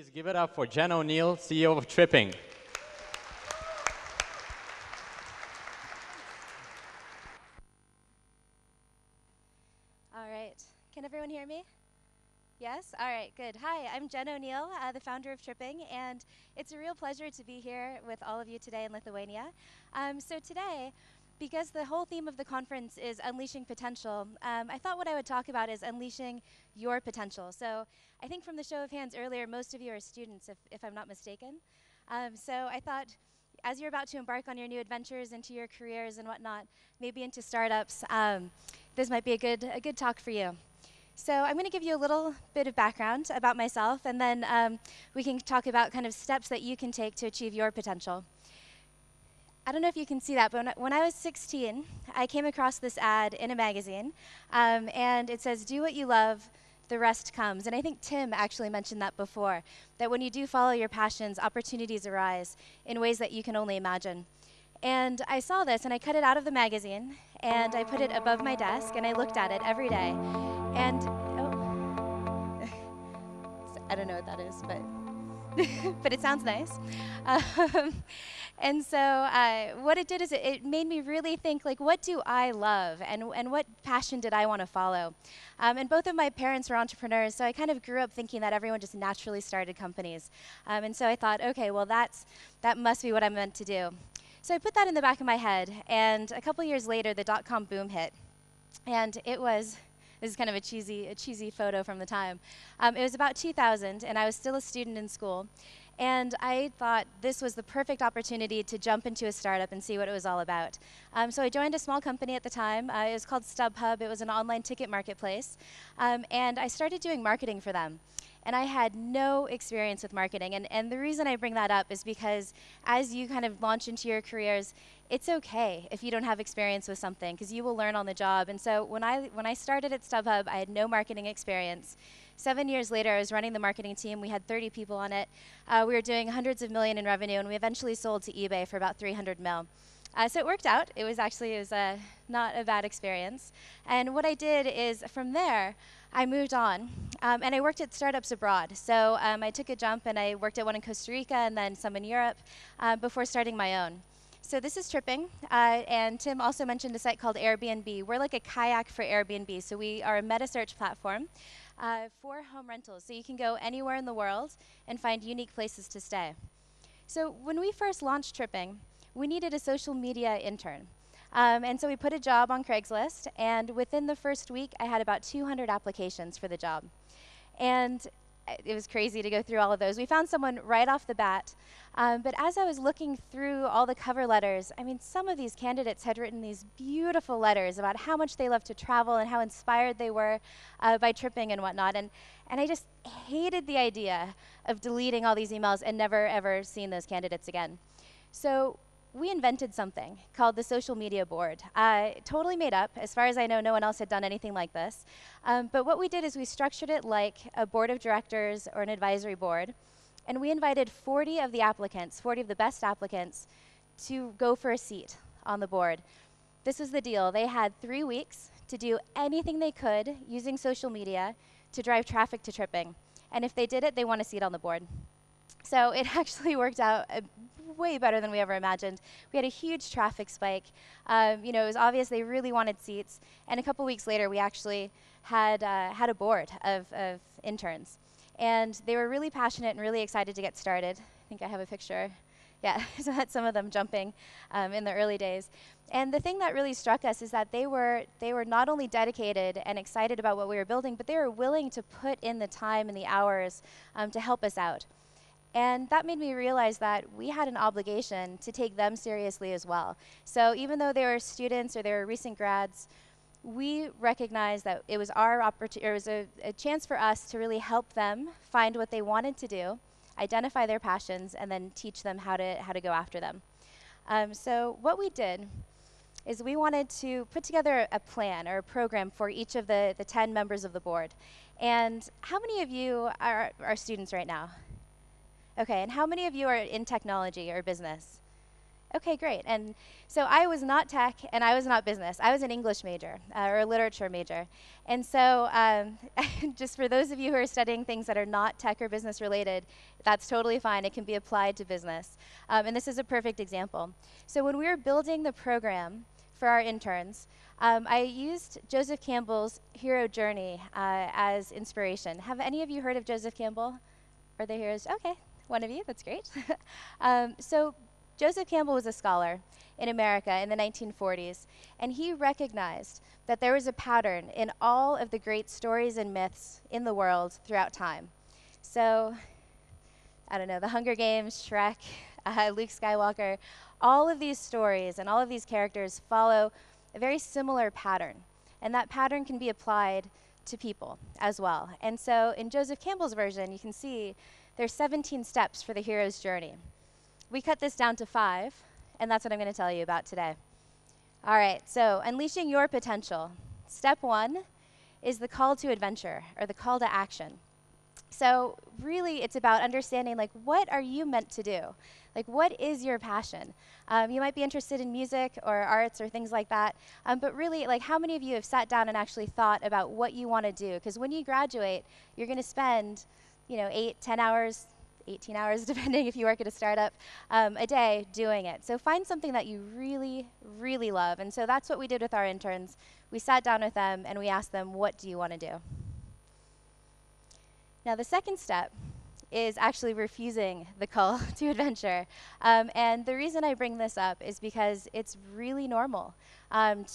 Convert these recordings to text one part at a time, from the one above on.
Please give it up for Jen O'Neill, CEO of Tripping. All right. Can everyone hear me? Yes? All right, good. Hi, I'm Jen O'Neill, the founder of Tripping, and it's a real pleasure to be here with all of you today in Lithuania. So today, because the whole theme of the conference is unleashing potential, I thought what I would talk about is unleashing your potential. So I think from the show of hands earlier, most of you are students, if I'm not mistaken. So I thought, as you're about to embark on your new adventures into your careers and whatnot, maybe into startups, this might be a good talk for you. So I'm going to give you a little bit of background about myself, and then we can talk about kind of steps that you can take to achieve your potential. I don't know if you can see that, but when I was 16, I came across this ad in a magazine, and it says, "Do what you love, the rest comes." And I think Tim actually mentioned that before, that when you do follow your passions, opportunities arise in ways that you can only imagine. And I saw this, and I cut it out of the magazine, and I put it above my desk, and I looked at it every day. And, oh, I don't know what that is, but it sounds nice. And so what it did is it made me really think, like, what do I love, and what passion did I want to follow? And both of my parents were entrepreneurs, so I kind of grew up thinking that everyone just naturally started companies. And so I thought, okay, well, that must be what I'm meant to do. So I put that in the back of my head, and a couple years later, the dot-com boom hit. And this is kind of a cheesy photo from the time. It was about 2000, and I was still a student in school. And I thought this was the perfect opportunity to jump into a startup and see what it was all about. So I joined a small company at the time. It was called StubHub. It was an online ticket marketplace. And I started doing marketing for them. And I had no experience with marketing. And the reason I bring that up is because as you kind of launch into your careers, it's okay if you don't have experience with something, because you will learn on the job. And so when I started at StubHub, I had no marketing experience. 7 years later, I was running the marketing team. We had 30 people on it. We were doing hundreds of million in revenue, and we eventually sold to eBay for about 300 mil. So it worked out. It was not a bad experience. And what I did is, from there, I moved on, and I worked at startups abroad. So I took a jump, and I worked at one in Costa Rica and then some in Europe before starting my own. So this is Tripping, and Tim also mentioned a site called Airbnb. We're like a kayak for Airbnb, so we are a meta search platform for home rentals. So you can go anywhere in the world and find unique places to stay. So when we first launched Tripping, we needed a social media intern. And so we put a job on Craigslist, and within the first week, I had about 200 applications for the job. And it was crazy to go through all of those. We found someone right off the bat. But as I was looking through all the cover letters, I mean, some of these candidates had written these beautiful letters about how much they loved to travel and how inspired they were by Tripping and whatnot. And I just hated the idea of deleting all these emails and never, ever seeing those candidates again. So we invented something called the social media board. Totally made up. As far as I know, no one else had done anything like this. But what we did is we structured it like a board of directors or an advisory board. And we invited 40 of the applicants, 40 of the best applicants, to go for a seat on the board. This was the deal. They had 3 weeks to do anything they could using social media to drive traffic to Tripping. And if they did it, they won a seat on the board. So it actually worked out way better than we ever imagined. We had a huge traffic spike. It was obvious they really wanted seats. And a couple weeks later, we actually had a board of interns. And they were really passionate and really excited to get started. I think I have a picture. Yeah, so that's some of them jumping in the early days. And the thing that really struck us is that they were not only dedicated and excited about what we were building, but they were willing to put in the time and the hours to help us out. And that made me realize that we had an obligation to take them seriously as well. So even though they were students or they were recent grads, we recognized that it was our opportunity, it was a chance for us to really help them find what they wanted to do, identify their passions, and then teach them how to go after them. So what we did is we wanted to put together a plan or a program for each of the 10 members of the board. And how many of you are students right now? Okay, and how many of you are in technology or business? Okay, great. And so I was not tech and I was not business. I was an English major or a literature major. And so just for those of you who are studying things that are not tech or business related, that's totally fine. It can be applied to business. And this is a perfect example. So when we were building the program for our interns, I used Joseph Campbell's hero journey as inspiration. Have any of you heard of Joseph Campbell? Are they heroes? Okay, one of you, that's great. So Joseph Campbell was a scholar in America in the 1940s, and he recognized that there was a pattern in all of the great stories and myths in the world throughout time. So, I don't know, the Hunger Games, Shrek, Luke Skywalker, all of these stories and all of these characters follow a very similar pattern, and that pattern can be applied to people as well. And so in Joseph Campbell's version, you can see there's 17 steps for the hero's journey. We cut this down to 5, and that's what I'm going to tell you about today. All right, so unleashing your potential. Step 1 is the call to adventure, or the call to action. So really, it's about understanding, like, what are you meant to do? Like, what is your passion? You might be interested in music or arts or things like that, but really, like, how many of you have sat down and actually thought about what you want to do? Because when you graduate, you're going to spend, 8, 10 hours, 18 hours, depending if you work at a startup, a day doing it. So find something that you really, really love. And so that's what we did with our interns. We sat down with them and we asked them, what do you want to do? Now, the second step is actually refusing the call to adventure. And the reason I bring this up is because it's really normal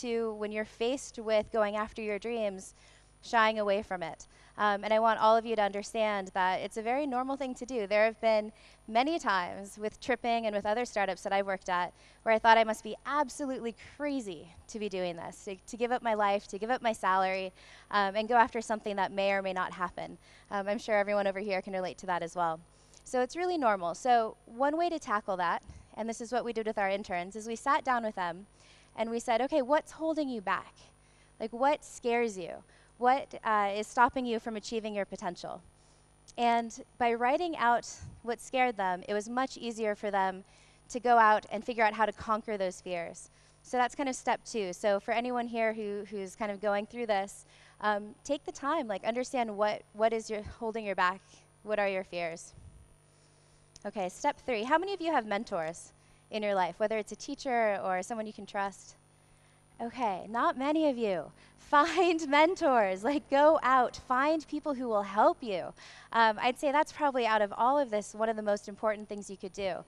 to, when you're faced with going after your dreams, shying away from it. And I want all of you to understand that it's a very normal thing to do. There have been many times with Tripping and with other startups that I've worked at where I thought I must be absolutely crazy to be doing this, to give up my life, to give up my salary, and go after something that may or may not happen. I'm sure everyone over here can relate to that as well. So it's really normal. So one way to tackle that, and this is what we did with our interns, is we sat down with them and we said, okay, what's holding you back? Like, what scares you? What is stopping you from achieving your potential? And by writing out what scared them, it was much easier for them to go out and figure out how to conquer those fears. So that's kind of step 2. So for anyone here who's kind of going through this, take the time, like, understand what is holding you back. What are your fears? Okay, step 3. How many of you have mentors in your life, whether it's a teacher or someone you can trust? Okay, not many of you. Find mentors, like, go out, find people who will help you. I'd say that's probably, out of all of this, one of the most important things you could do.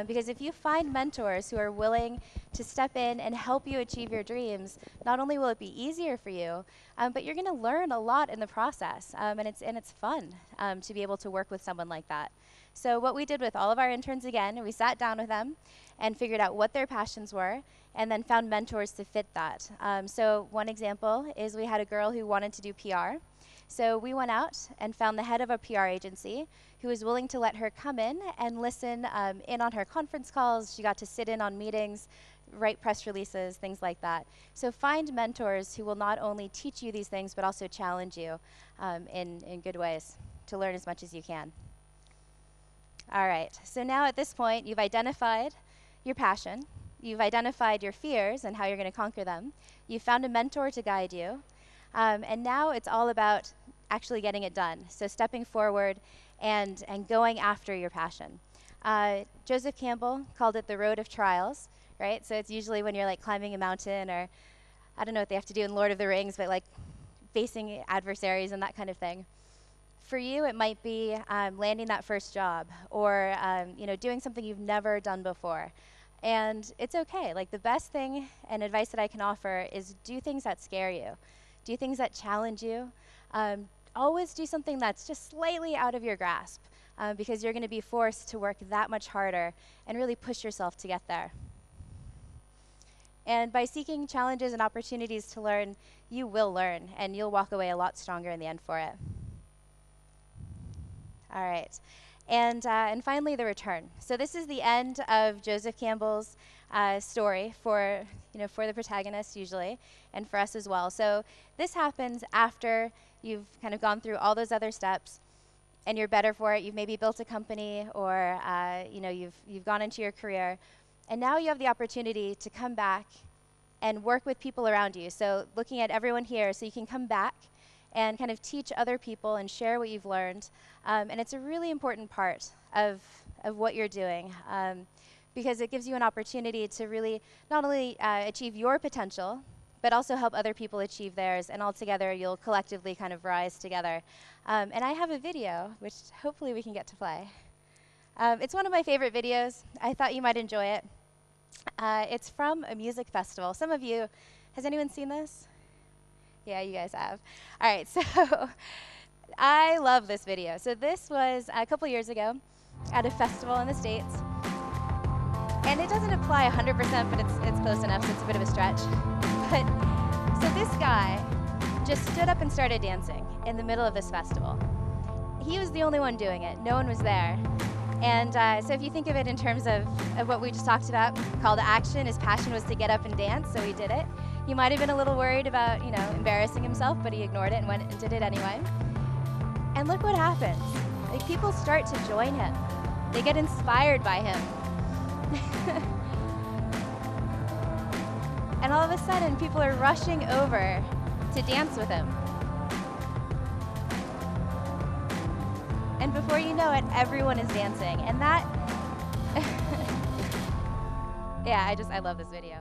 Because if you find mentors who are willing to step in and help you achieve your dreams, not only will it be easier for you, but you're gonna learn a lot in the process. And it's fun to be able to work with someone like that. So what we did with all of our interns, again, we sat down with them and figured out what their passions were, and then found mentors to fit that. So one example is we had a girl who wanted to do PR. So we went out and found the head of a PR agency who was willing to let her come in and listen in on her conference calls. She got to sit in on meetings, write press releases, things like that. So find mentors who will not only teach you these things, but also challenge you in good ways to learn as much as you can. All right, so now at this point, you've identified your passion, you've identified your fears and how you're going to conquer them, you've found a mentor to guide you, and now it's all about actually getting it done. So stepping forward and going after your passion. Joseph Campbell called it the road of trials, right? So it's usually when you're, like, climbing a mountain, or I don't know what they have to do in Lord of the Rings, but, like, facing adversaries and that kind of thing. For you, it might be landing that first job, or doing something you've never done before. And it's okay. Like, the best thing and advice that I can offer is do things that scare you. Do things that challenge you. Always do something that's just slightly out of your grasp, because you're going to be forced to work that much harder and really push yourself to get there. And by seeking challenges and opportunities to learn, you will learn, and you'll walk away a lot stronger in the end for it. All right, and finally, the return. So this is the end of Joseph Campbell's story for the protagonist usually, and for us as well. So this happens after you've kind of gone through all those other steps, and you're better for it. You've maybe built a company, or you've gone into your career, And now you have the opportunity to come back and work with people around you. So looking at everyone here, so you can come back and kind of teach other people and share what you've learned. And it's a really important part of what you're doing, because it gives you an opportunity to really not only achieve your potential, but also help other people achieve theirs, and all together you'll collectively kind of rise together. And I have a video, which hopefully we can get to play. It's one of my favorite videos. I thought you might enjoy it. It's from a music festival. Some of you, has anyone seen this? Yeah, you guys have. All right, so I love this video. So this was a couple years ago at a festival in the States. And it doesn't apply 100%, but it's close enough, so it's a bit of a stretch. But so this guy just stood up and started dancing in the middle of this festival. He was the only one doing it. No one was there. And so if you think of it in terms of what we just talked about, call to action, his passion was to get up and dance, so he did it. He might have been a little worried about, embarrassing himself, but he ignored it and went and did it anyway. And look what happens. Like, people start to join him. They get inspired by him. And all of a sudden, people are rushing over to dance with him. And before you know it, everyone is dancing. And that, yeah, I love this video.